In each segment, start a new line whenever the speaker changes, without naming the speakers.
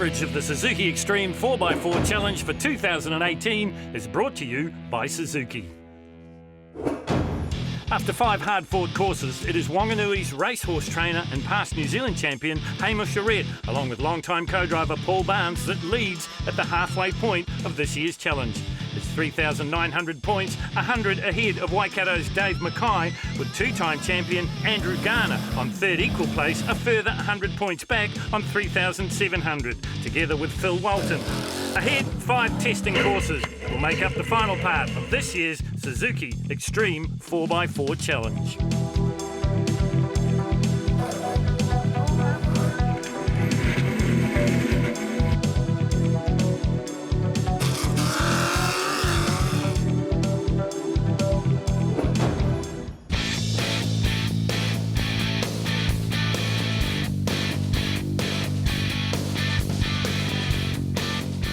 coverage of the Suzuki Extreme 4x4 Challenge for 2018 is brought to you by Suzuki. After 5 hard-fought courses, it is Wanganui's racehorse trainer and past New Zealand champion Hamish Sherwood, along with long-time co-driver Paul Barnes, that leads at the halfway point of this year's challenge. It's 3,900 points, 100 ahead of Waikato's Dave Mackay, with two-time champion Andrew Garner on third equal place, a further 100 points back on 3,700, together with Phil Walton. Ahead, 5 testing courses will make up the final part of this year's Suzuki Extreme 4x4 Challenge.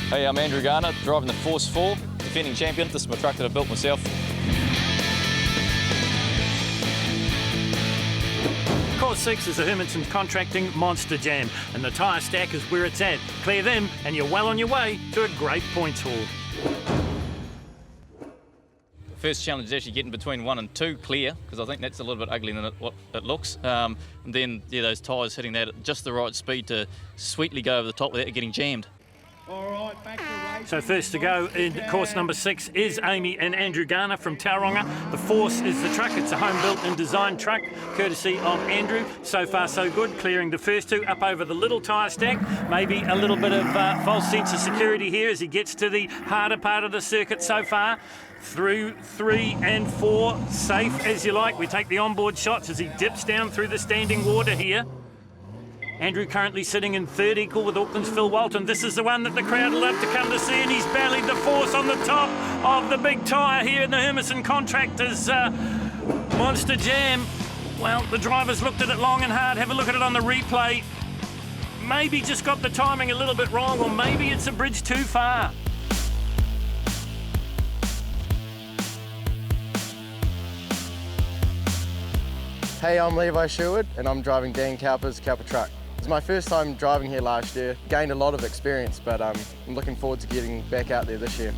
Hey, I'm Andrew Garner, driving the foFor, defending champion. This is my truck that I built myself.
Course 6 is the Hermanson Contracting Monster Jam, and the tyre stack is where it's at. Clear them and you're well on your way to a great points haul.
The first challenge is actually getting between 1 and 2 clear, because I think that's a little bit uglier than what it looks. And then those tyres hitting that at just the right speed to sweetly go over the top without getting jammed.
So first to go in course number 6 is Amy and Andrew Garner from Tauranga. The Force is the truck. It's a home-built and designed truck, courtesy of Andrew. So far so good, clearing the first 2 up over the little tyre stack. Maybe a little bit of false sense of security here as he gets to the harder part of the circuit so far. Through 3 and 4, safe as you like. We take the onboard shots as he dips down through the standing water here. Andrew currently sitting in third equal with Auckland's Phil Walton. This is the one that the crowd love to come to see, and he's bellied the Force on the top of the big tyre here in the Hermanson Contractors Monster Jam. Well, the drivers looked at it long and hard. Have a look at it on the replay. Maybe just got the timing a little bit wrong, or maybe it's a bridge too far.
Hey, I'm Levi Sherwood and I'm driving Dan Cowper's CowperTruck. It's my first time driving here last year. Gained a lot of experience, but I'm looking forward to getting back out there this year.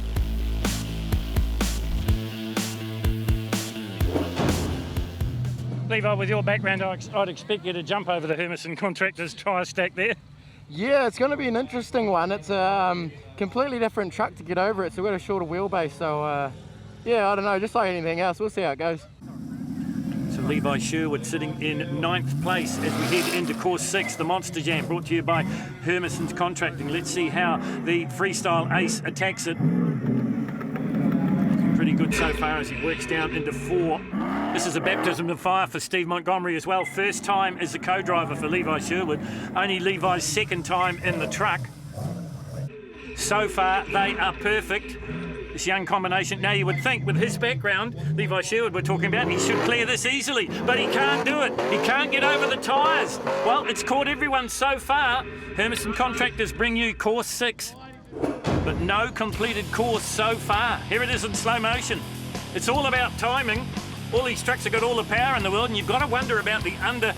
Levi, with your background, I'd expect you to jump over the Hermanson Contractors tyre stack there.
Yeah, it's going to be an interesting one. It's a completely different truck to get over it, so we've got a shorter wheelbase. So yeah, I don't know, just like anything else, we'll see how it goes.
So Levi Sherwood sitting in 9th place as we head into course 6, the Monster Jam, brought to you by Hermanson's Contracting. Let's see how the freestyle ace attacks it. Pretty good so far as he works down into 4. This is a baptism of fire for Steve Montgomery as well. First time as a co-driver for Levi Sherwood. Only Levi's second time in the truck. So far, they are perfect. This young combination. Now you would think with his background, Levi Sherwood we're talking about, he should clear this easily, but he can't do it. He can't get over the tyres. Well, it's caught everyone so far. Hermanson Contractors bring you course 6, but no completed course so far. Here it is in slow motion. It's all about timing. All these trucks have got all the power in the world, and you've got to wonder about the under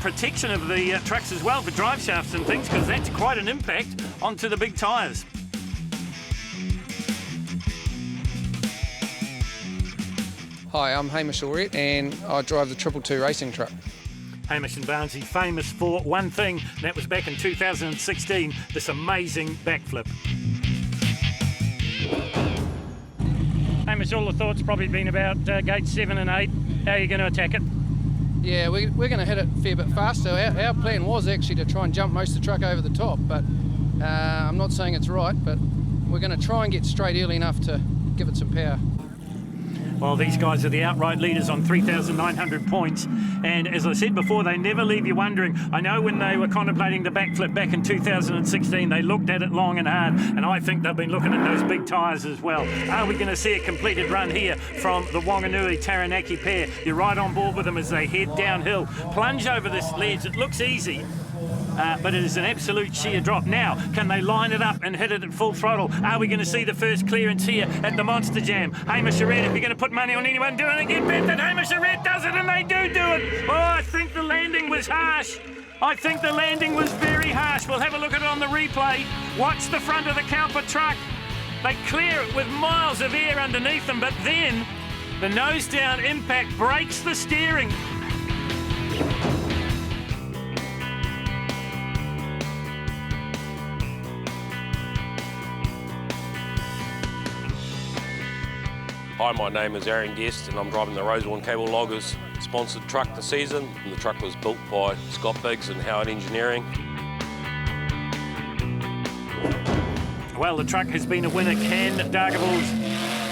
protection of the trucks as well for drive shafts and things, because that's quite an impact onto the big tyres.
Hi, I'm Hamish Sherwood and I drive the 222 racing truck.
Hamish and Barnesy famous for one thing, and that was back in 2016, this amazing backflip. Hamish, all the thoughts probably been about gates 7 and 8. How are you going to attack it?
Yeah, we're going to hit it a fair bit faster. Our plan was actually to try and jump most of the truck over the top, but I'm not saying it's right, but we're going to try and get straight early enough to give it some power.
Well, these guys are the outright leaders on 3,900 points. And as I said before, they never leave you wondering. I know when they were contemplating the backflip back in 2016, they looked at it long and hard. And I think they've been looking at those big tyres as well. Are we going to see a completed run here from the Wanganui-Taranaki pair? You're right on board with them as they head downhill. Plunge over this ledge. It looks easy. But it is an absolute sheer drop. Now, can they line it up and hit it at full throttle? Are we going to see the first clearance here at the Monster Jam? Hamish Sherwood, if you're going to put money on anyone doing it, you bet that Hamish Sherwood does it, and they do it. Oh, I think the landing was harsh. I think the landing was very harsh. We'll have a look at it on the replay. Watch the front of the Cowper truck. They clear it with miles of air underneath them, but then the nose down impact breaks the steering.
Hi, my name is Aaron Guest and I'm driving the Rosewarne Cable Loggers sponsored truck this season. And the truck was built by Scott Biggs and Howard Engineering.
Well, the truck has been a winner. Can Dargaville's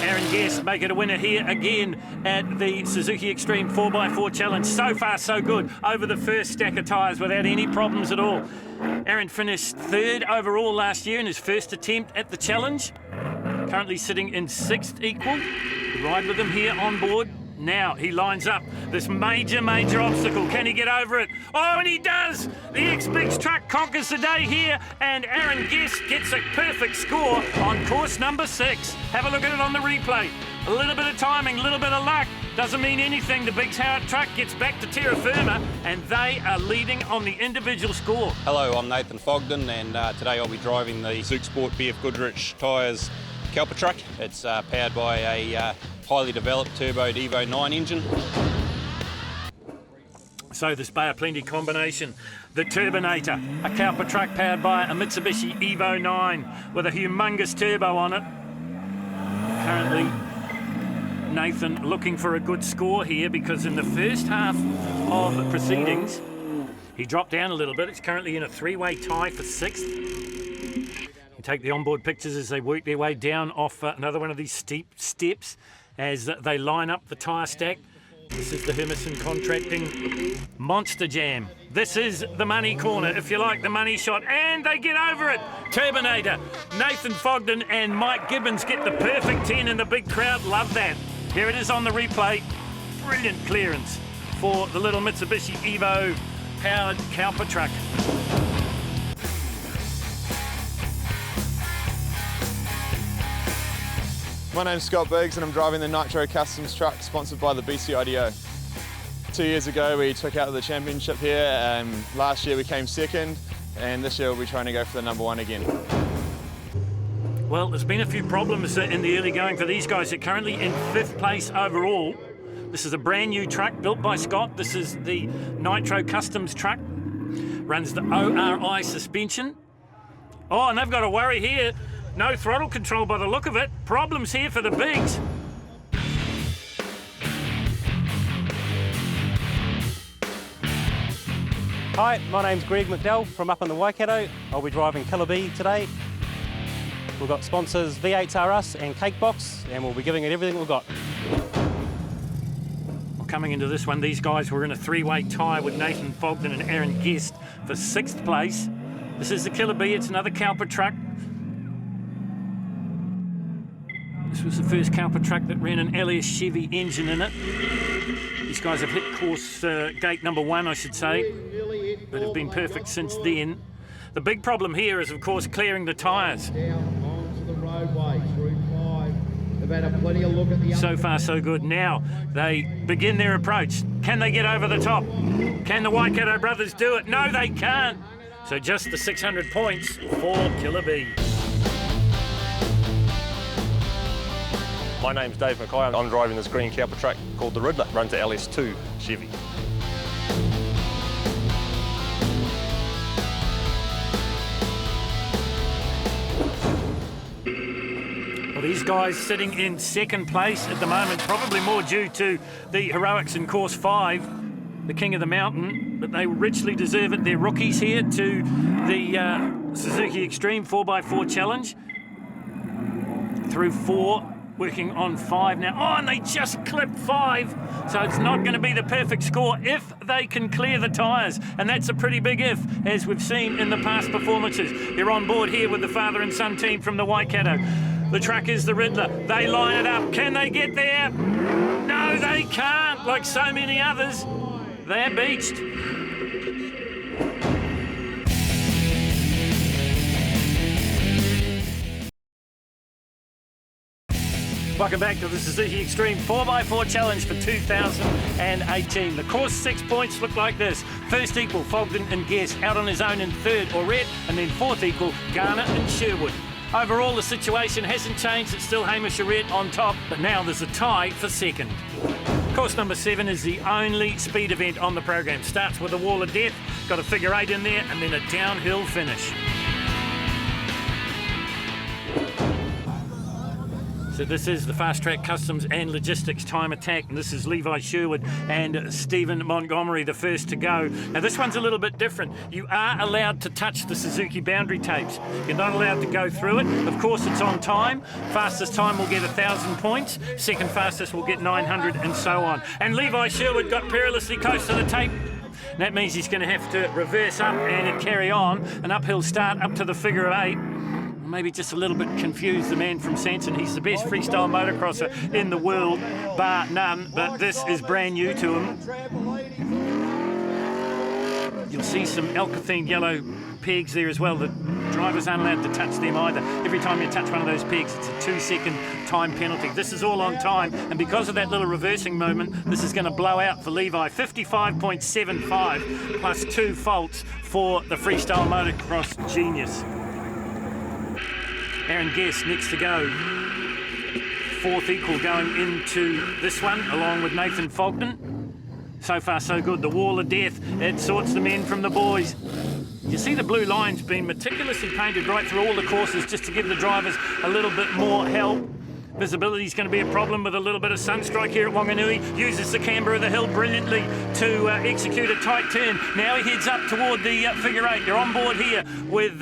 Aaron Guest make it a winner here again at the Suzuki Extreme 4x4 Challenge? So far, so good. Over the first stack of tyres without any problems at all. Aaron finished 3rd overall last year in his first attempt at the challenge. Currently sitting in 6th equal. Ride with him here on board. Now he lines up this major obstacle. Can he get over it? Oh, and he does! The X-Bigs truck conquers the day here, and Aaron Guest gets a perfect score on course number 6. Have a look at it on the replay. A little bit of timing, a little bit of luck. Doesn't mean anything. The Biggs Howard truck gets back to terra firma, and they are leading on the individual score.
Hello, I'm Nathan Fogden, and today I'll be driving the Zook Sport BF Goodrich tyres Cowper truck. It's powered by a highly developed turbo Evo 9 engine.
So this Bay of Plenty combination, the Turbinator, a Cowper truck powered by a Mitsubishi Evo 9 with a humongous turbo on it. Currently, Nathan looking for a good score here because in the first half of the proceedings, he dropped down a little bit. It's currently in a 3-way tie for 6th. You take the onboard pictures as they work their way down off another one of these steep steps as they line up the tyre stack. This is the Hermison Contracting Monster Jam. This is the money corner, if you like, the money shot, and they get over it. Turbinator, Nathan Fogden and Mike Gibbons get the perfect 10 and the big crowd love that. Here it is on the replay. Brilliant clearance for the little Mitsubishi Evo powered Cowper truck.
My name's Scott Biggs and I'm driving the Nitro Customs truck sponsored by the BCIDO. 2 years ago we took out the championship here, and last year we came 2nd, and this year we'll be trying to go for the number 1 again.
Well, there's been a few problems in the early going for these guys. They're currently in 5th place overall. This is a brand new truck built by Scott. This is the Nitro Customs truck. Runs the ORI suspension. Oh, and they've got a worry here. No throttle control by the look of it. Problems here for the Biggs.
Hi, my name's Greg McDowell from up in the Waikato. I'll be driving Killer B today. We've got sponsors V8R Us and Cakebox, and we'll be giving it everything we've got.
Well, coming into this one, these guys were in a 3-way tie with Nathan Fogden and Aaron Guest for 6th place. This is the Killer B. It's another Cowper truck. This was the first Cowper truck that ran an LS Chevy engine in it. These guys have hit course gate number 1, I should say, but have been perfect since then. The big problem here is, of course, clearing the tyres. So far, so good. Now they begin their approach. Can they get over the top? Can the Waikato brothers do it? No, they can't. So just the 600 points for Killer B.
My name's Dave Mackay. I'm driving this green Cowper truck called the Riddler. Runs a LS2 Chevy.
Well, these guys sitting in 2nd place at the moment, probably more due to the heroics in course 5, the King of the Mountain, but they richly deserve it. They're rookies here to the Suzuki Extreme 4x4 Challenge. Through 4. Working on 5 now. Oh, and they just clipped 5. So it's not going to be the perfect score if they can clear the tyres. And that's a pretty big if, as we've seen in the past performances. You're on board here with the father and son team from the Waikato. The truck is the Riddler. They line it up. Can they get there? No, they can't. Like so many others, they're beached. Welcome back to the Suzuki Extreme 4x4 Challenge for 2018. The course 6 points look like this. First equal, Fogden and Guest. Out on his own in third, Orette. And then fourth equal, Garner and Sherwood. Overall, the situation hasn't changed. It's still Hamish Orette on top, but now there's a tie for second. Course number 7 is the only speed event on the program. Starts with a wall of death, got a figure 8 in there, and then a downhill finish. So this is the Fast Track Customs and Logistics Time Attack, and this is Levi Sherwood and Stephen Montgomery, the first to go. Now this one's a little bit different. You are allowed to touch the Suzuki boundary tapes. You're not allowed to go through it. Of course, it's on time. Fastest time will get 1,000 points. Second fastest will get 900, and so on. And Levi Sherwood got perilously close to the tape. That means he's going to have to reverse up and carry on an uphill start up to the figure of 8. Maybe just a little bit confused, the man from Sanson. He's the best freestyle motocrosser in the world, bar none, but this is brand new to him. You'll see some Alcathene yellow pegs there as well. The drivers aren't allowed to touch them either. Every time you touch one of those pegs, it's a 2-second time penalty. This is all on time, and because of that little reversing moment, this is going to blow out for Levi. 55.75 plus 2 faults for the freestyle motocross genius. Aaron Guest next to go. Fourth equal going into this one, along with Nathan Fogden. So far, so good. The wall of death, it sorts the men from the boys. You see the blue lines being meticulously painted right through all the courses just to give the drivers a little bit more help. Visibility is going to be a problem with a little bit of sunstrike here at Wanganui. Uses the camber of the hill brilliantly to execute a tight turn. Now he heads up toward the figure 8. You're on board here with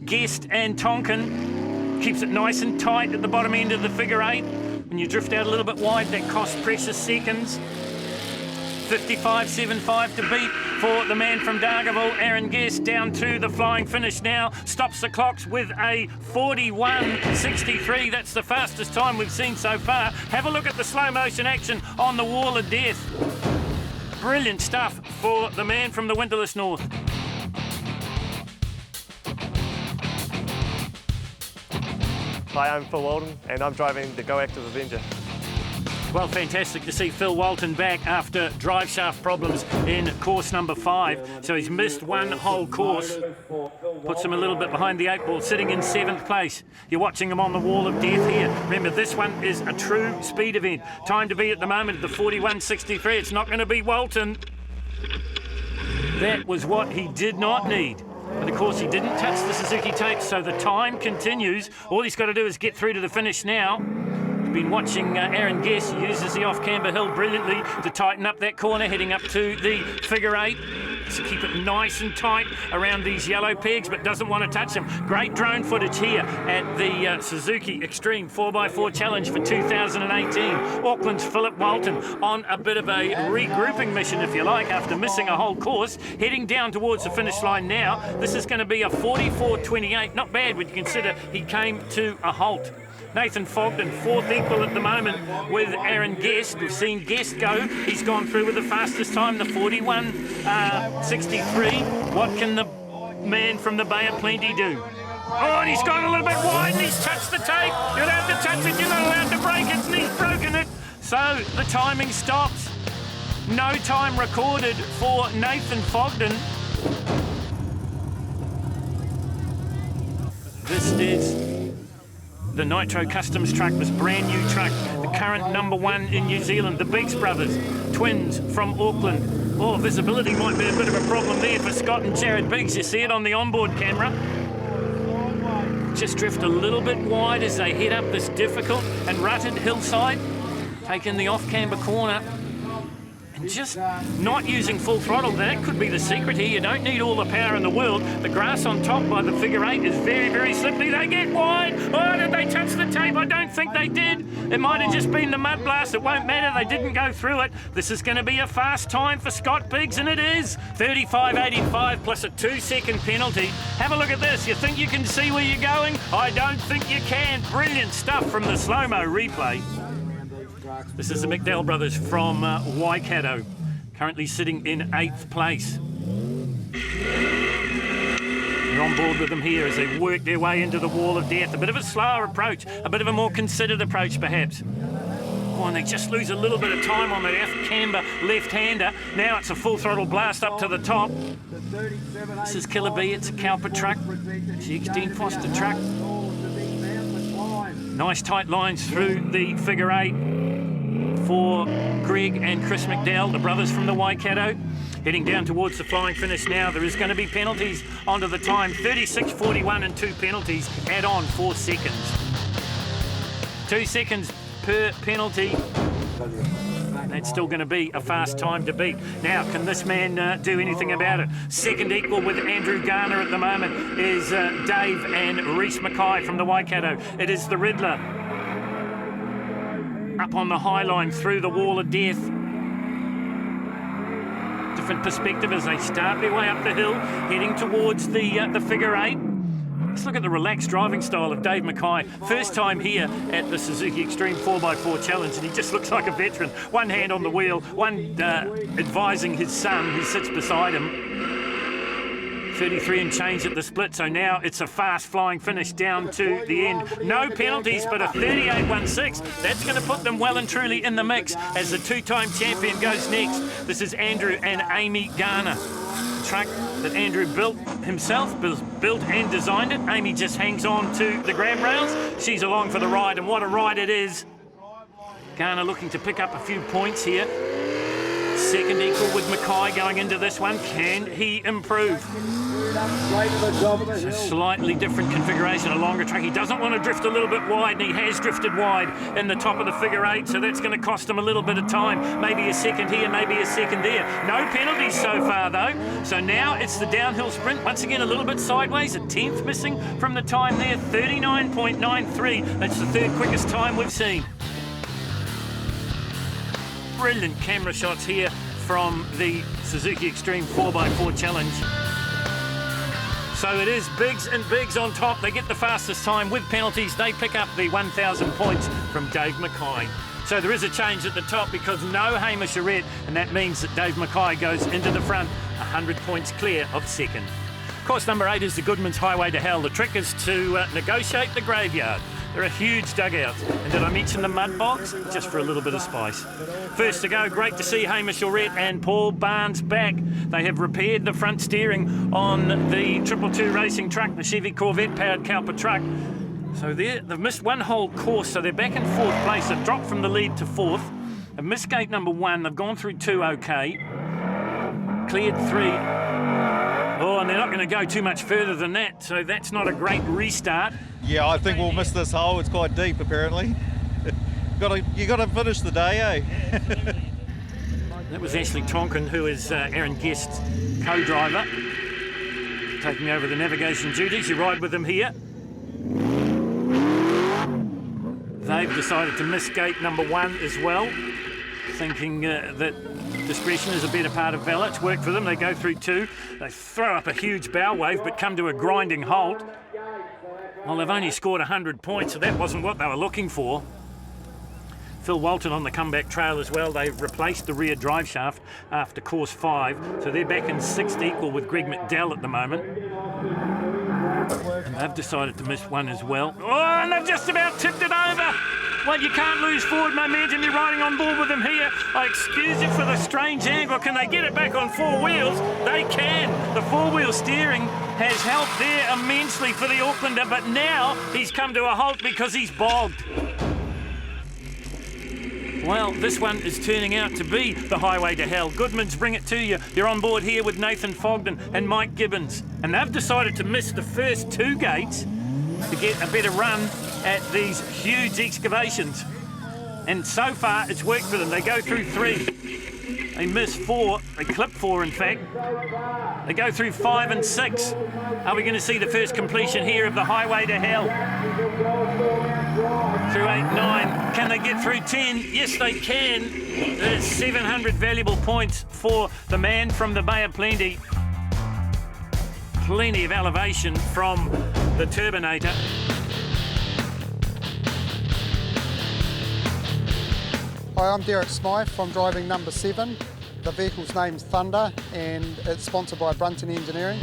Guest and Tonkin. Keeps it nice and tight at the bottom end of the figure 8. When you drift out a little bit wide, that costs precious seconds. 55.75 to beat for the man from Dargaville, Aaron Guest, down to the flying finish now. Stops the clocks with a 41.63. That's the fastest time we've seen so far. Have a look at the slow motion action on the wall of death. Brilliant stuff for the man from the Winterless North.
Hi, I'm Phil Walton, and I'm driving the Go Active Avenger.
Well, fantastic to see Phil Walton back after drive shaft problems in course number 5. So he's missed one whole course. Puts him a little bit behind the 8 ball, sitting in 7th place. You're watching him on the wall of death here. Remember, this one is a true speed event. Time to be at the moment, the 41.63. It's not going to be Walton. That was what he did not need. But of course he didn't touch the Suzuki tape, so the time continues. All he's got to do is get through to the finish now. He's been watching Aaron Guest. He uses the off-camber hill brilliantly to tighten up that corner, heading up to the figure 8. To keep it nice and tight around these yellow pegs, but doesn't want to touch them. Great drone footage here at the Suzuki Extreme 4x4 Challenge for 2018. Auckland's Philip Walton on a bit of a regrouping mission, if you like, after missing a whole course, heading down towards the finish line now. This is going to be a 44.28. Not bad when you consider he came to a halt. Nathan Fogden, 4th equal at the moment with Aaron Guest. We've seen Guest go. He's gone through with the fastest time, the 41.63. What can the man from the Bay of Plenty do? Oh, and he's gone a little bit wide and he's touched the tape. You're allowed to touch it, you're not allowed to break it, and he's broken it. So the timing stops. No time recorded for Nathan Fogden. This is the Nitro Customs truck, this brand new truck, the current #1 in New Zealand, the Beeks brothers, twins from Auckland. Oh, visibility might be a bit of a problem there for Scott and Jared Beeks. You see it on the onboard camera. Just drift a little bit wide as they head up this difficult and rutted hillside, taking the off-camber corner. And just not using full throttle. That could be the secret here. You don't need all the power in the world. The grass on top by the figure 8 is very, very slippery. They get wide. Oh, did they touch the tape? I don't think they did. It might have just been the mud blast. It won't matter. They didn't go through it. This is going to be a fast time for Scott Biggs, and it is. 35.85 plus a 2-second penalty. Have a look at this. You think you can see where you're going? I don't think you can. Brilliant stuff from the slow-mo replay. This is the McDowell brothers from Waikato, currently sitting in 8th place. They're on board with them here as they work their way into the wall of death. A bit of a slower approach, a bit of a more considered approach perhaps. Oh, and they just lose a little bit of time on that camber left-hander. Now it's a full throttle blast up to the top. This is Killer B, it's a CowperTruck, GX10 Foster truck. Nice tight lines through the figure 8 for Greg and Chris McDowell, the brothers from the Waikato. Heading down towards the flying finish now. There is going to be penalties onto the time. 36.41 and 2 penalties. Add on 4 seconds. 2 seconds per penalty. That's still going to be a fast time to beat. Now, can this man do anything about it? Second equal with Andrew Garner at the moment is Dave and Reese Mackay from the Waikato. It is the Riddler up on the high line through the wall of death. Different perspective as they start their way up the hill, heading towards the figure 8. Let's look at the relaxed driving style of Dave Mackay. First time here at the Suzuki Extreme 4x4 Challenge, and he just looks like a veteran. One hand on the wheel, one advising his son who sits beside him. 33 and change at the split, so now it's a fast flying finish down to the end. No penalties, but a 38.16. That's going to put them well and truly in the mix as the two-time champion goes next. This is Andrew and Amy Garner. The truck that Andrew built himself, built and designed it. Amy just hangs on to the grab rails. She's along for the ride, and what a ride it is. Garner looking to pick up a few points here. Second equal with Mackay going into this one. Can he improve? It's a slightly different configuration, a longer track. He doesn't want to drift a little bit wide, and he has drifted wide in the top of the figure 8, so that's going to cost him a little bit of time. Maybe a second here, maybe a second there. No penalties so far, though. So now it's the downhill sprint. Once again, a little bit sideways. A 10th missing from the time there. 39.93. That's the third quickest time we've seen. Brilliant camera shots here from the Suzuki Extreme 4x4 Challenge. So it is Biggs and Biggs on top. They get the fastest time with penalties. They pick up the 1,000 points from Dave Mackay. So there is a change at the top because no Hamish Arrett, and that means that Dave Mackay goes into the front, 100 points clear of second. Course number 8 is the Goodman's Highway to Hell. The trick is to negotiate the graveyard. There are huge dugouts. And did I mention the mud box? Just for a little bit of spice. First to go, great to see Hamish Arrett and Paul Barnes back. They have repaired the front steering on the 222 racing truck, the Chevy Corvette powered CowperTruck. So they've missed one whole course, so they're back in 4th place. They've dropped from the lead to 4th. They've missed gate number 1. They've gone through 2 okay. Cleared 3. Oh, and they're not going to go too much further than that, so that's not a great restart.
Yeah, I think we'll miss this hole. It's quite deep, apparently. You got to finish the day, eh?
That was Ashley Tonkin, who is Aaron Guest's co-driver, taking over the navigation duties. You ride with them here. They've decided to miss gate number 1 as well, thinking that discretion is a better part of valour. It's worked for them. They go through 2. They throw up a huge bow wave, but come to a grinding halt. Well, they've only scored 100 points, so that wasn't what they were looking for. Phil Walton on the comeback trail as well. They've replaced the rear drive shaft after course 5, so they're back in 6th equal with Greg McDowell at the moment. And they've decided to miss 1 as well. Oh, and they've just about tipped it over. Well, you can't lose forward momentum. You're riding on board with them here. I excuse you for the strange angle. Can they get it back on 4 wheels? They can. The 4-wheel steering has helped there immensely for the Aucklander, but now he's come to a halt because he's bogged. Well, this one is turning out to be the highway to hell. Goodman's bring it to you. You're on board here with Nathan Fogden and Mike Gibbons. And they've decided to miss the first 2 gates to get a better run at these huge excavations. And so far, it's worked for them. They go through 3. They miss 4. They clip 4, in fact. They go through 5 and 6. Are we going to see the first completion here of the highway to hell? Through 8, 9. Can they get through 10? Yes, they can. There's 700 valuable points for the man from the Bay of Plenty. Plenty of elevation from the Turbinator.
Hi, I'm Derek Smythe. I'm driving number 7. The vehicle's name's Thunder and it's sponsored by Brunton Engineering.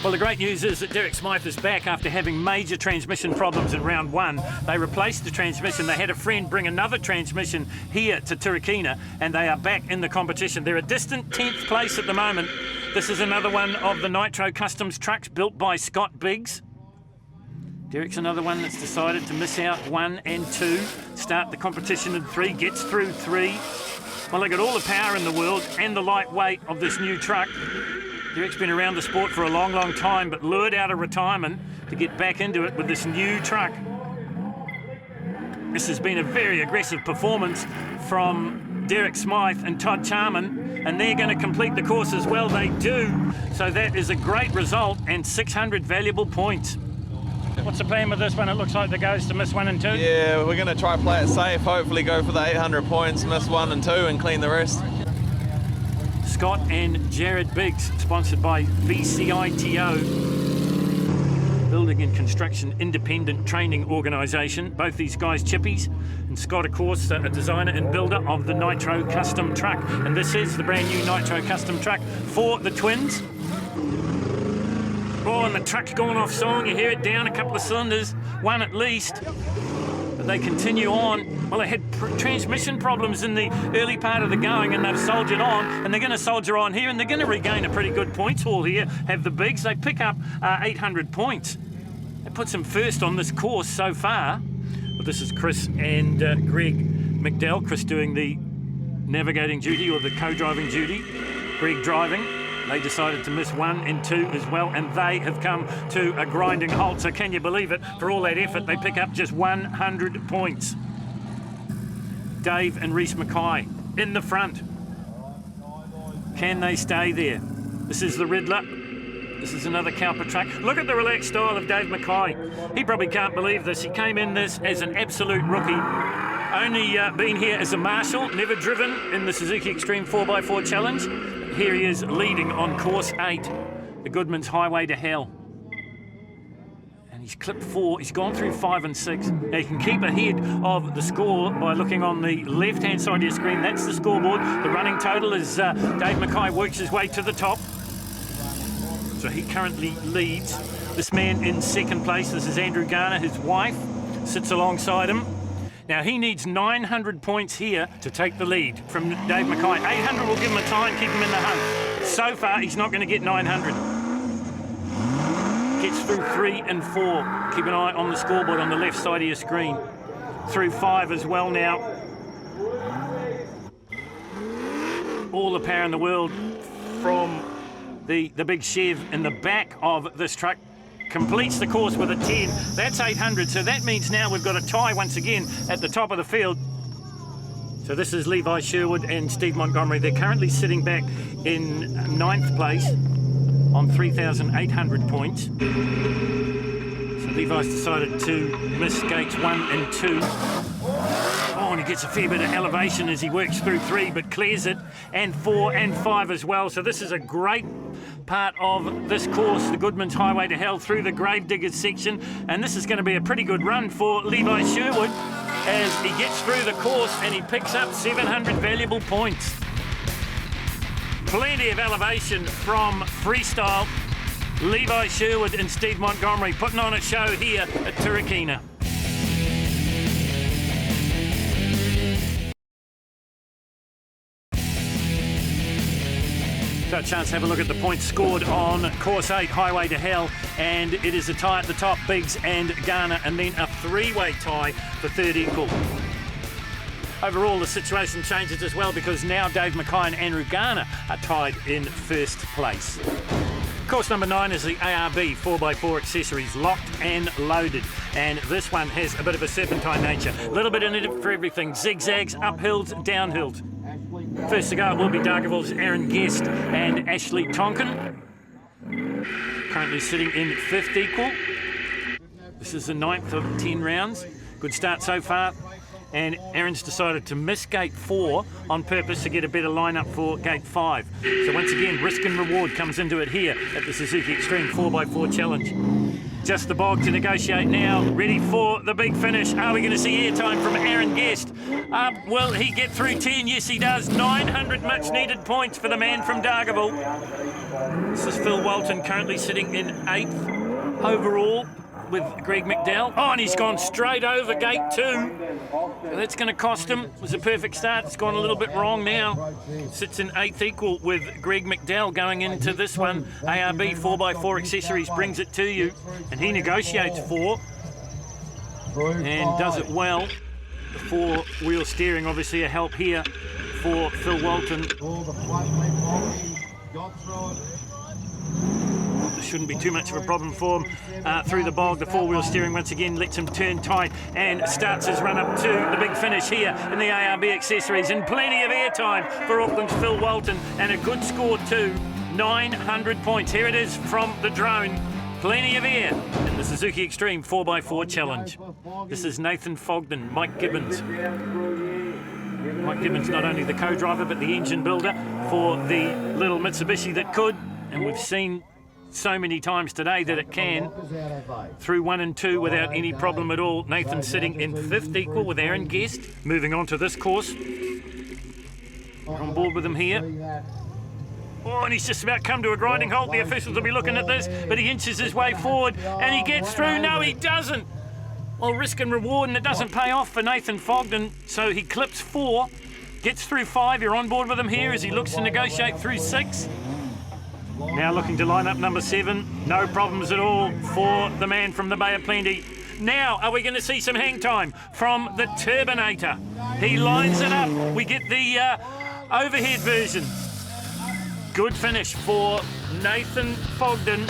Well, the great news is that Derek Smythe is back after having major transmission problems in round 1. They replaced the transmission. They had a friend bring another transmission here to Turikina, and they are back in the competition. They're a distant 10th place at the moment. This is another one of the Nitro Customs trucks built by Scott Biggs. Derek's another one that's decided to miss out 1 and 2, start the competition in 3, gets through 3. Well, they got all the power in the world and the lightweight of this new truck. Derek's been around the sport for a long, long time, but lured out of retirement to get back into it with this new truck. This has been a very aggressive performance from Derek Smythe and Todd Charman, and they're going to complete the course as well. They do. So that is a great result and 600 valuable points. What's the plan with this one? It looks like the goes to miss 1 and 2.
Yeah, we're going to try play it safe, hopefully go for the 800 points, miss 1 and 2 and clean the rest.
Scott and Jared Biggs, sponsored by VCITO, Building and Construction Independent Training Organisation. Both these guys chippies, and Scott, of course, a designer and builder of the Nitro Custom truck. And this is the brand new Nitro Custom truck for the twins. Oh, and the truck's gone off song. You hear it down a couple of cylinders, one at least. But they continue on. Well, they had transmission problems in the early part of the going, and they've soldiered on, and they're going to soldier on here, and they're going to regain a pretty good points haul here, have the Bigs. They pick up 800 points. That puts them first on this course so far. Well, this is Chris and Greg McDowell. Chris doing the navigating duty or the co-driving duty. Greg driving. They decided to miss 1 and 2 as well, and they have come to a grinding halt. So can you believe it? For all that effort, they pick up just 100 points. Dave and Reese Mackay in the front. Can they stay there? This is the Riddler. This is another CowperTruck. Look at the relaxed style of Dave Mackay. He probably can't believe this. He came in this as an absolute rookie. Only been here as a marshal, never driven in the Suzuki Extreme 4x4 Challenge. Here he is leading on course 8, the Goodman's Highway to Hell. And he's clipped 4, he's gone through 5 and 6. Now you can keep ahead of the score by looking on the left-hand side of your screen. That's the scoreboard. The running total is Dave Mackay works his way to the top. So he currently leads. This man in second place, this is Andrew Garner, his wife, sits alongside him. Now, he needs 900 points here to take the lead from Dave Mackay. 800 will give him a time, keep him in the hunt. So far, he's not going to get 900. Gets through 3 and 4. Keep an eye on the scoreboard on the left side of your screen. Through 5 as well now. All the power in the world from the big Chev in the back of this truck. Completes the course with a 10. That's 800, so that means now we've got a tie once again at the top of the field. So this is Levi Sherwood and Steve Montgomery. They're currently sitting back in 9th place on 3,800 points. So Levi's decided to miss gates 1 and 2. Oh, and he gets a fair bit of elevation as he works through 3, but clears it, and 4 and 5 as well. So this is a great part of this course, the Goodman's Highway to Hell, through the Gravediggers section, and this is going to be a pretty good run for Levi Sherwood as he gets through the course and he picks up 700 valuable points. Plenty of elevation from freestyle. Levi Sherwood and Steve Montgomery putting on a show here at Turikina. So a chance to have a look at the points scored on course 8, Highway to Hell, and it is a tie at the top, Biggs and Garner, and then a 3-way tie for third equal. Overall, the situation changes as well because now Dave Mackay and Andrew Garner are tied in first place. Course number 9 is the ARB 4x4 accessories, locked and loaded. And this one has a bit of a serpentine nature. A little bit in it for everything. Zigzags, uphills, downhills. First to go it will be Dargaville's Aaron Guest and Ashley Tonkin. Currently sitting in 5th equal. This is the 9th of 10 rounds. Good start so far. And Aaron's decided to miss gate 4 on purpose to get a better lineup for gate 5. So once again, risk and reward comes into it here at the Suzuki Extreme 4x4 Challenge. Just the bog to negotiate now, ready for the big finish. Are we going to see airtime from Aaron Guest? Will he get through 10? Yes, he does. 900 much needed points for the man from Dargaville. This is Phil Walton, currently sitting in 8th overall with Greg McDowell. Oh, and he's gone straight over gate 2. So that's going to cost him. It was a perfect start. It's gone a little bit wrong now. Sits in 8th equal with Greg McDowell going into this one. ARB 4x4 Accessories brings it to you, and he negotiates 4 and does it well. The 4-wheel steering, obviously a help here for Phil Walton. Shouldn't be too much of a problem for him through the bog. The 4-wheel steering once again lets him turn tight and starts his run up to the big finish here in the ARB Accessories, and plenty of airtime for Auckland's Phil Walton, and a good score too. 900 points. Here it is from the drone. Plenty of air in the Suzuki Extreme 4x4 Challenge. This is Nathan Fogden, Mike Gibbons. Mike Gibbons, not only the co-driver but the engine builder for the little Mitsubishi that could, and we've seen so many times today that it can, through 1 and 2 without any problem at all. Nathan sitting in 5th equal with Aaron Guest. Moving on to this course. We're on board with him here. Oh, and he's just about come to a grinding halt. The officials will be looking at this, but he inches his way forward and he gets through. No, he doesn't. Well, risk and reward, and it doesn't pay off for Nathan Fogden, so he clips 4, gets through 5. You're on board with him here as he looks to negotiate through 6. Now looking to line up number 7. No problems at all for the man from the Bay of Plenty. Now, are we going to see some hang time from the Turbinator? He lines it up. We get the overhead version. Good finish for Nathan Fogden.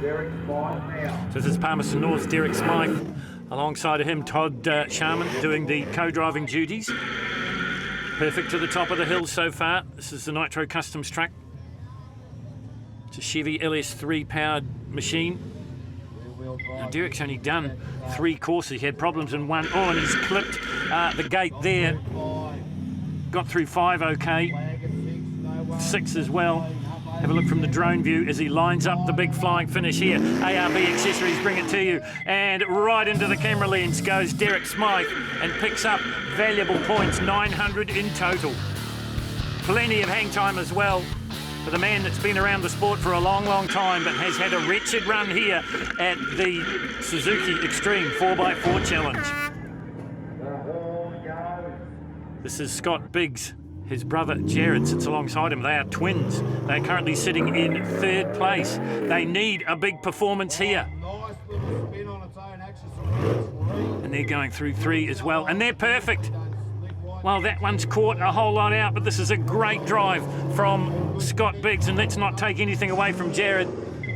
So this is Palmerston North, Derek Smythe. Alongside of him, Todd Sharman doing the co-driving duties. Perfect to the top of the hill so far. This is the Nitro Customs track. It's a Chevy LS3 powered machine. Now Derek's only done 3 courses. He had problems in 1. Oh, and he's clipped the gate there. Got through 5 okay. 6 as well. Have a look from the drone view as he lines up the big flying finish here. ARB Accessories bring it to you, and right into the camera lens goes Derek Smythe and picks up valuable points, 900 in total. Plenty of hang time as well for the man that's been around the sport for a long, long time but has had a wretched run here at the Suzuki Extreme 4x4 Challenge. This is Scott Biggs. His brother Jared sits alongside him. They are twins. They're currently sitting in 3rd place. They need a big performance here. And they're going through 3 as well. And they're perfect. Well, that one's caught a whole lot out, but this is a great drive from Scott Biggs. And let's not take anything away from Jared,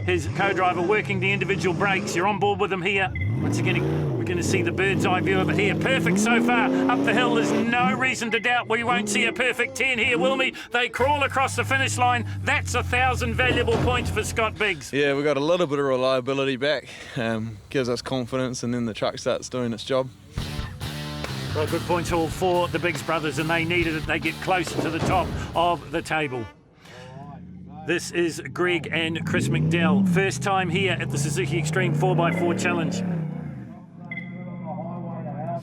his co-driver, working the individual brakes. You're on board with him here. Once again, we're going to see the bird's eye view of it here. Perfect so far. Up the hill, there's no reason to doubt we won't see a perfect 10 here, will we? They crawl across the finish line. That's 1,000 valuable points for Scott Biggs.
Yeah, we got a little bit of reliability back. Gives us confidence, and then the truck starts doing its job.
Well, good points all for the Biggs brothers, and they needed it. They get closer to the top of the table. This is Greg and Chris McDowell. First time here at the Suzuki Extreme 4x4 Challenge.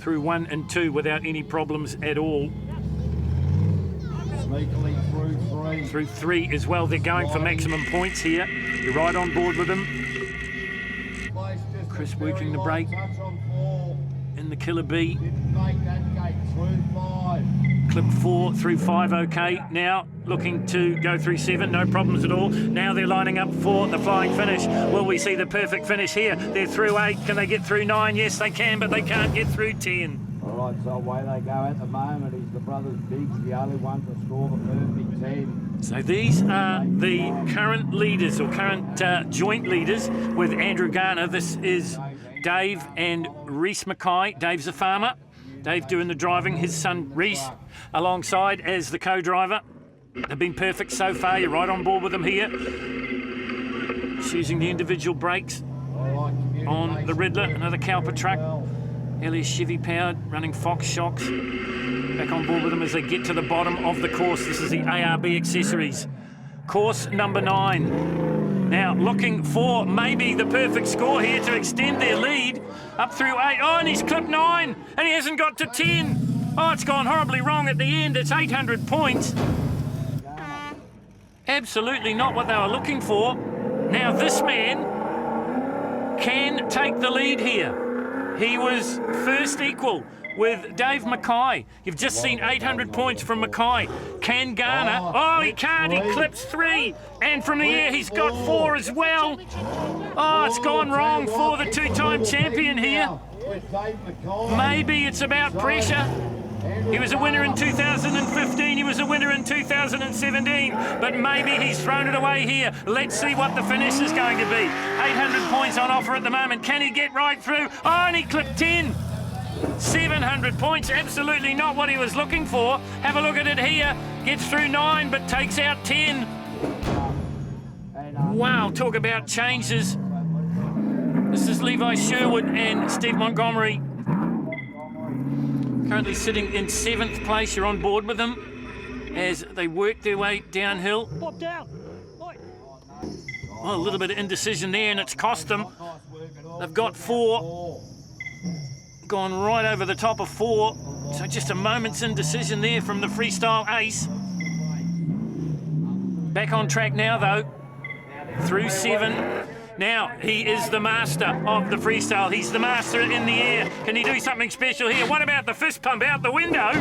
Through 1 and 2 without any problems at all. Through 3 as well. They're going for maximum points here. You're right on board with them. Chris working the brake in the Killer B. Clip 4 through 5 okay. Now looking to go through 7, no problems at all. Now they're lining up for the flying finish. Will we see the perfect finish here? They're through 8. Can they get through 9? Yes, they can, but they can't get through 10.
All right, so away they go at the moment. Is the brothers Biggs the only one to score the perfect 10?
So these are the current leaders, or current joint leaders with Andrew Garner. This is Dave and Reese Mackay. Dave's a farmer. Dave doing the driving, his son Reese alongside as the co-driver. They've been perfect so far. You're right on board with them here. Just using the individual brakes on the Riddler, another CowperTruck. LS Chevy powered, running Fox shocks. Back on board with them as they get to the bottom of the course. This is the ARB Accessories. Course number 9. Now looking for maybe the perfect score here to extend their lead up through 8. Oh, and he's clipped 9 and he hasn't got to 10. Oh, it's gone horribly wrong at the end. It's 800 points. Absolutely not what they were looking for. Now this man can take the lead here. He was first equal with Dave Mackay. You've just seen 800 points from Mackay. Can Garner? Oh, he can't. He clips 3. And from the air, he's got 4 as well. Oh, it's gone wrong for the two-time champion here. Maybe it's about pressure. He was a winner in 2015, he was a winner in 2017, but maybe he's thrown it away here. Let's see what the finish is going to be. 800 points on offer at the moment. Can he get right through? Oh, and he clipped 10. 700 points, absolutely not what he was looking for. Have a look at it here. Gets through 9, but takes out 10. Wow, talk about changes. This is Levi Sherwood and Steve Montgomery. Currently sitting in 7th place. You're on board with them as they work their way downhill.
Pop down.
Well, a little bit of indecision there, and it's cost them. They've got 4. Gone right over the top of 4. So just a moment's indecision there from the freestyle ace. Back on track now, though. Through 7. Now, he is the master of the freestyle. He's the master in the air. Can he do something special here? What about the fist pump out the window?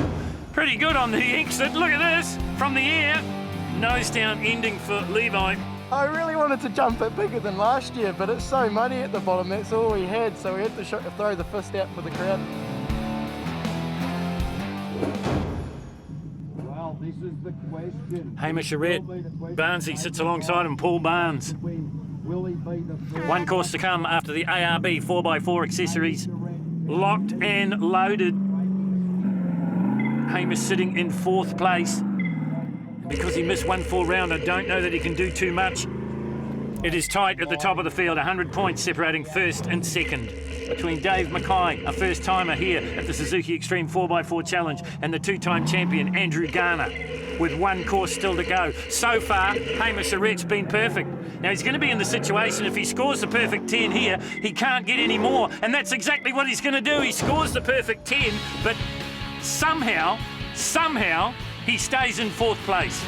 Pretty good on the exit. Look at this. From the air. Nose down ending for Levi.
I really wanted to jump it bigger than last year, but it's so muddy at the bottom. That's all we had, so we had to throw the fist out for the crowd.
Well, this is the question.
Hamish Arrett. Barnesy sits alongside him. Paul Barnes.
Will he be the first?
One course to come after the ARB 4x4 accessories. Locked and loaded. Hamish sitting in 4th place. Because he missed 1 round, I don't know that he can do too much. It is tight at the top of the field, 100 points separating 1st and 2nd. Between Dave Mackay, a first-timer here at the Suzuki Extreme 4x4 Challenge, and the 2-time champion, Andrew Garner, with 1 course still to go. So far, Hamish Arrett's been perfect. Now, he's going to be in the situation, if he scores the perfect 10 here, he can't get any more, and that's exactly what he's going to do. He scores the perfect 10, but somehow, he stays in 4th place.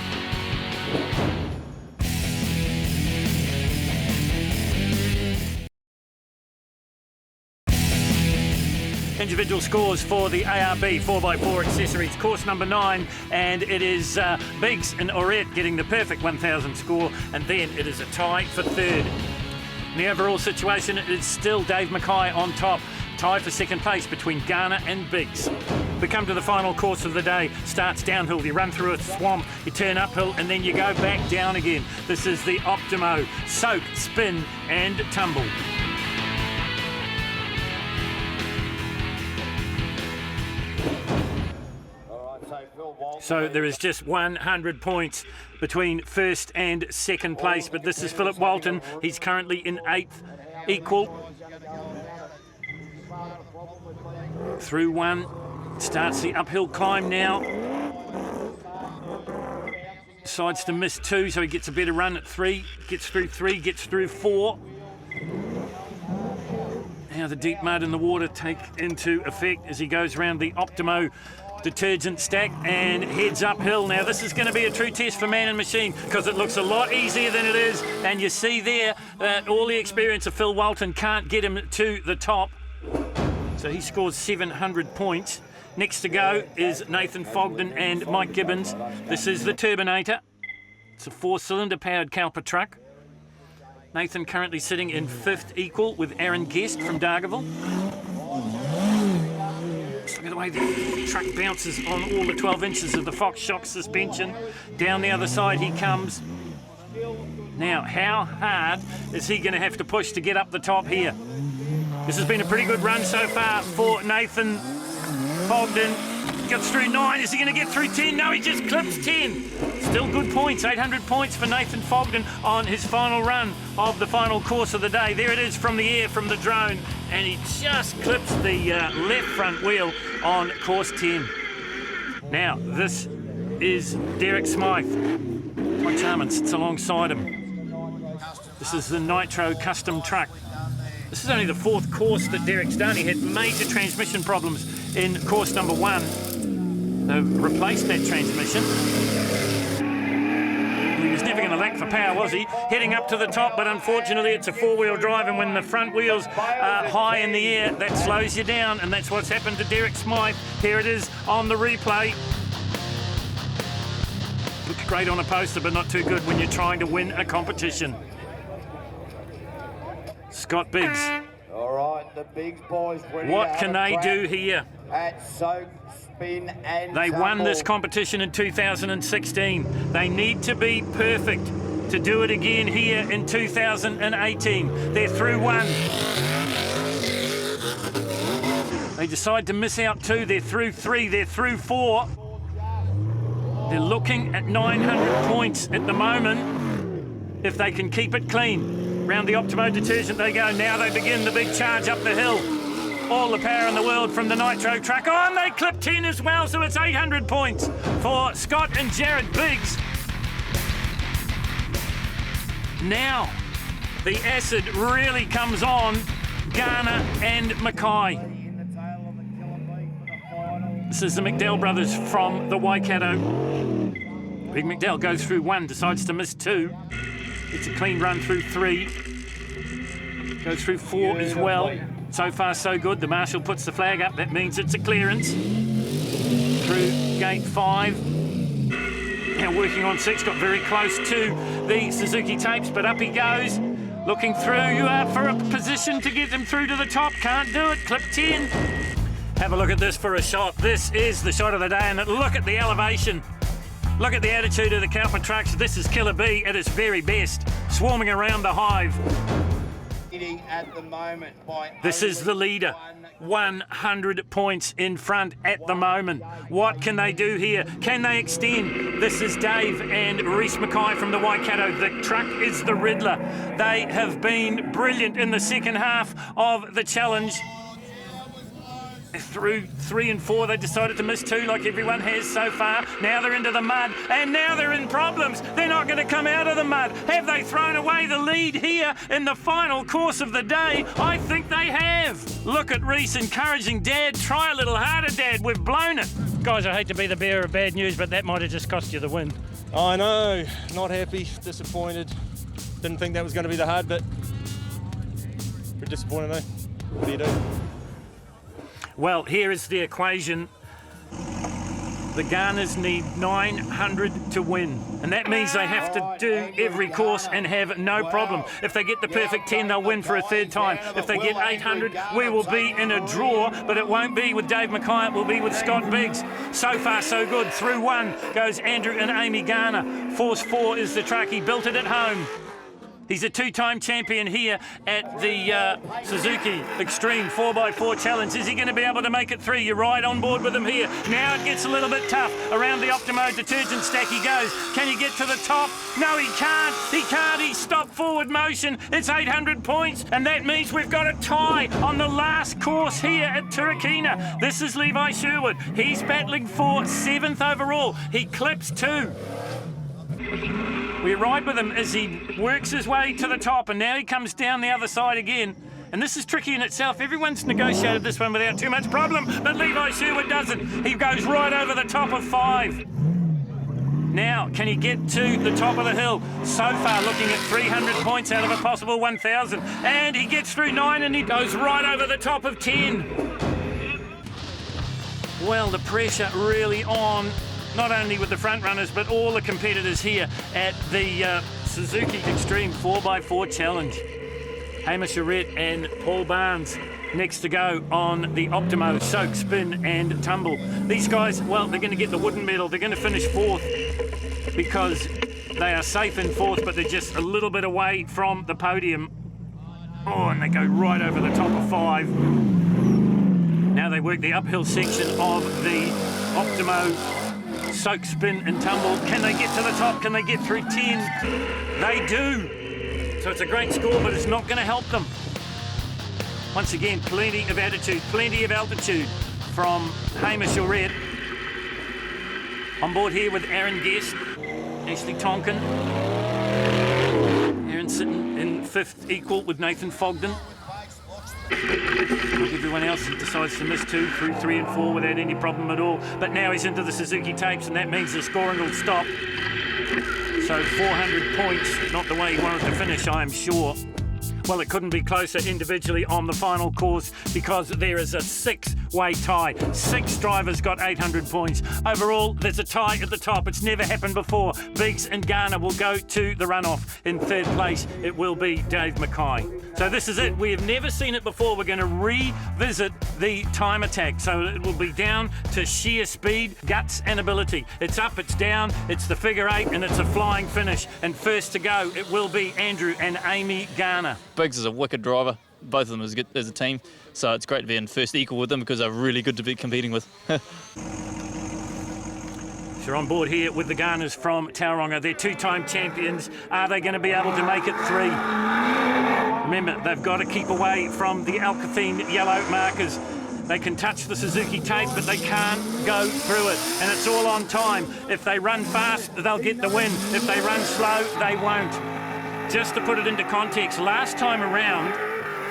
Individual scores for the ARB 4x4 accessories, course number 9, and it is Biggs and Orette getting the perfect 1,000 score, and then it is a tie for 3rd. In the overall situation, it is still Dave Mackay on top, tied for 2nd place between Garner and Biggs. We come to the final course of the day. Starts downhill, you run through a swamp, you turn uphill, and then you go back down again. This is the Optimo, soak, spin, and tumble. So there is just 100 points between 1st and 2nd place, but this is Philip Walton. He's currently in 8th, equal. Through 1, starts the uphill climb now. Decides to miss 2, so he gets a better run at 3. Gets through 3, gets through 4. Now the deep mud and the water take into effect as he goes around the Optimo detergent stack and heads uphill. Now this is going to be a true test for man and machine because it looks a lot easier than it is, and you see there that all the experience of Phil Walton can't get him to the top. So he scores 700 points. Next to go is Nathan Fogden and Mike Gibbons. This is the Turbinator. It's a 4-cylinder powered CowperTruck. Nathan currently sitting in 5th equal with Aaron Guest from Dargaville. Look at the way the truck bounces on all the 12 inches of the Fox shock suspension. Down the other side he comes. Now, how hard is he going to have to push to get up the top here? This has been a pretty good run so far for Nathan Fogden. Gets through 9. Is he going to get through 10? No, he just clips 10. Still good points. 800 points for Nathan Fogden on his final run of the final course of the day. There it is from the air, from the drone. And he just clips the left front wheel on course 10. Now, this is Derek Smythe. Mike Charman sits alongside him. This is the Nitro custom truck. This is only the 4th course that Derek's done. He had major transmission problems in course number 1. They've replaced that transmission. He was never going to lack for power, was he? Heading up to the top, but unfortunately it's a four-wheel drive, and when the front wheels are high in the air, that slows you down, and that's what's happened to Derek Smythe. Here it is on the replay. Looks great on a poster, but not too good when you're trying to win a competition. Scott Biggs.
All right, the Biggs boys ready.
What can they do here?
At soak, spin and
They won this
tumble.
competition in 2016. They need to be perfect to do it again here in 2018. They're through one. They decide to miss out two. They're through three. They're through four. They're looking at 900 points at the moment if they can keep it clean. Round the Optimo detergent they go. Now they begin the big charge up the hill. All the power in the world from the Nitro truck. Oh, and they clip 10 as well, so it's 800 points for Scott and Jared Biggs. Now, the acid really comes on Garner and Mackay. This is the McDowell brothers from the Waikato. Big McDowell goes through one, decides to miss two. It's a clean run through three. Goes through four as well. So far, so good. The marshal puts the flag up. That means it's a clearance. Through gate 5. Now working on 6. Got very close to the Suzuki tapes, but up he goes. Looking through for a position to get them through to the top. Can't do it. Clip 10. Have a look at this for a shot. This is the shot of the day, and look at the elevation. Look at the attitude of the CowperTrucks. This is Killer B at its very best, swarming around the hive.
At the moment by
this is the leader, 100 points in front at the moment. What can they do here? Can they extend? This is Dave and Reese Mackay from the Waikato. The truck is the Riddler. They have been brilliant in the second half of the challenge. Through 3 and 4, they decided to miss 2 like everyone has so far. Now they're into the mud, and now they're in problems. They're not going to come out of the mud. Have they thrown away the lead here in the final course of the day? I think they have. Look at Reese encouraging Dad. Try a little harder, Dad. We've blown it. Guys, I hate to be the bearer of bad news, but that might have just cost you the win.
I know. Not happy. Disappointed. Didn't think that was going to be the hard bit. Pretty disappointed, though. What do you do?
Well, here is the equation. The Garners need 900 to win, and that means they have to do every course and have no problem. If they get the perfect 10, they'll win for a third time. If they get 800, we will be in a draw, but it won't be with Dave Mackay, it will be with Scott Biggs. So far, so good. Through one goes Andrew and Amy Garner. foFor is the truck. He built it at home. He's a 2-time champion here at the Suzuki Extreme 4x4 Challenge. Is he going to be able to make it through? You're right on board with him here. Now it gets a little bit tough. Around the Optimo detergent stack he goes. Can he get to the top? No, he can't. He can't. He's stopped forward motion. It's 800 points, and that means we've got a tie on the last course here at Turakina. This is Levi Sherwood. He's battling for 7th overall. He clips 2. We ride with him as he works his way to the top, and now he comes down the other side again. And this is tricky in itself. Everyone's negotiated this one without too much problem, but Levi Sherwood doesn't. He goes right over the top of 5. Now, can he get to the top of the hill? So far, looking at 300 points out of a possible 1,000. And he gets through 9, and he goes right over the top of 10. Well, the pressure really on, not only with the front runners, but all the competitors here at the Suzuki Extreme 4x4 Challenge. Hamish Arrett and Paul Barnes next to go on the Optimo Soak, Spin and Tumble. These guys, well, they're going to get the wooden medal. They're going to finish 4th because they are safe in 4th, but they're just a little bit away from the podium. Oh, and they go right over the top of 5. Now they work the uphill section of the Optimo Soak, Spin and Tumble. Can they get to the top? Can they get through 10? They do. So it's a great score, but it's not going to help them. Once again, plenty of attitude, plenty of altitude from Hamish Arrett. On board here with Aaron Guest, Ashley Tonkin. Aaron sitting in 5th equal with Nathan Fogden. Like everyone else, he decides to miss 2 through 3 and 4 without any problem at all. But now he's into the Suzuki tapes, and that means the scoring will stop. So 400 points, not the way he wanted to finish, I am sure. Well, it couldn't be closer individually on the final course because there is a 6-way tie. 6 drivers got 800 points. Overall, there's a tie at the top. It's never happened before. Biggs and Garner will go to the runoff. In third place, it will be Dave Mackay. So this is it. We have never seen it before. We're going to revisit the time attack. So it will be down to sheer speed, guts and ability. It's up, it's down, it's the figure 8 and it's a flying finish. And first to go, it will be Andrew and Amy Garner.
Biggs is a wicked driver, both of them as a team, so it's great to be in first equal with them because they're really good to be competing with.
So on board here with the Garners from Tauranga. They're 2-time champions. Are they going to be able to make it 3? Remember, they've got to keep away from the Alcathene yellow markers. They can touch the Suzuki tape, but they can't go through it. And it's all on time. If they run fast, they'll get the win. If they run slow, they won't. Just to put it into context, last time around,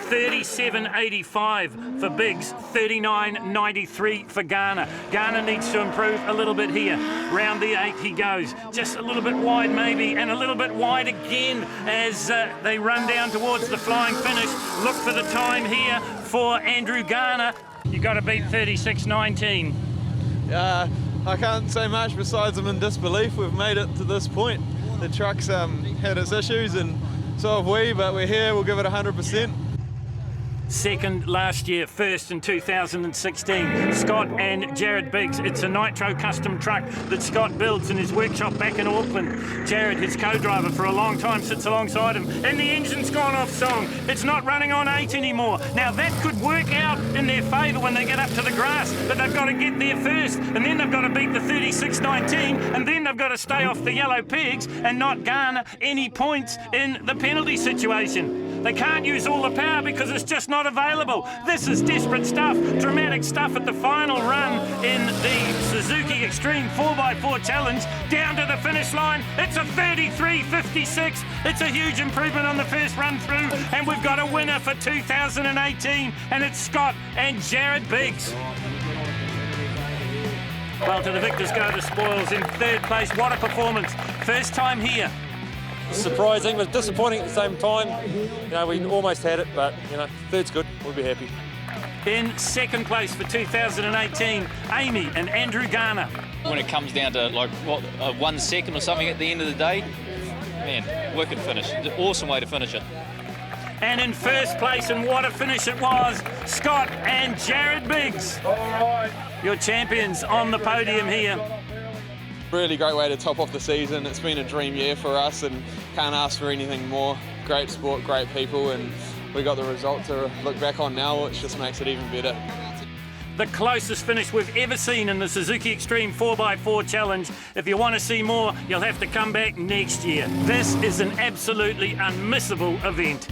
37.85 for Biggs, 39.93 for Garner. Garner needs to improve a little bit here. Round the 8 he goes. Just a little bit wide maybe, and a little bit wide again as they run down towards the flying finish. Look for the time here for Andrew Garner. You got to beat 36.19.
I can't say much besides I'm in disbelief. We've made it to this point. The truck's had its issues and so have we, but we're here, we'll give it 100%.
Second last year, first in 2016. Scott and Jared Biggs. It's a nitro custom truck that Scott builds in his workshop back in Auckland. Jared, his co-driver for a long time, sits alongside him, and the engine's gone off song. It's not running on 8 anymore. Now that could work out in their favour when they get up to the grass, but they've got to get there first, and then they've got to beat the 36.19, and then they've got to stay off the yellow pegs and not garner any points in the penalty situation. They can't use all the power because it's just not available. This is desperate stuff, dramatic stuff at the final run in the Suzuki Extreme 4x4 Challenge. Down to the finish line, it's a 33.56. It's a huge improvement on the first run through, and we've got a winner for 2018, and it's Scott and Jared Biggs. Well, to the victors go the spoils. In third place, what a performance. First time here.
Surprising, but disappointing at the same time. You know, we almost had it, but, you know, third's good. We'll be happy.
In second place for 2018, Amy and Andrew Garner.
When it comes down to, like, what, 1 second or something at the end of the day, man, wicked finish. Awesome way to finish it.
And in first place, and what a finish it was, Scott and Jared Biggs. All right. Your champions on the podium here.
Really great way to top off the season. It's been a dream year for us and can't ask for anything more. Great sport, great people, and we got the result to look back on now, which just makes it even better.
The closest finish we've ever seen in the Suzuki Extreme 4x4 Challenge. If you want to see more, you'll have to come back next year. This is an absolutely unmissable event.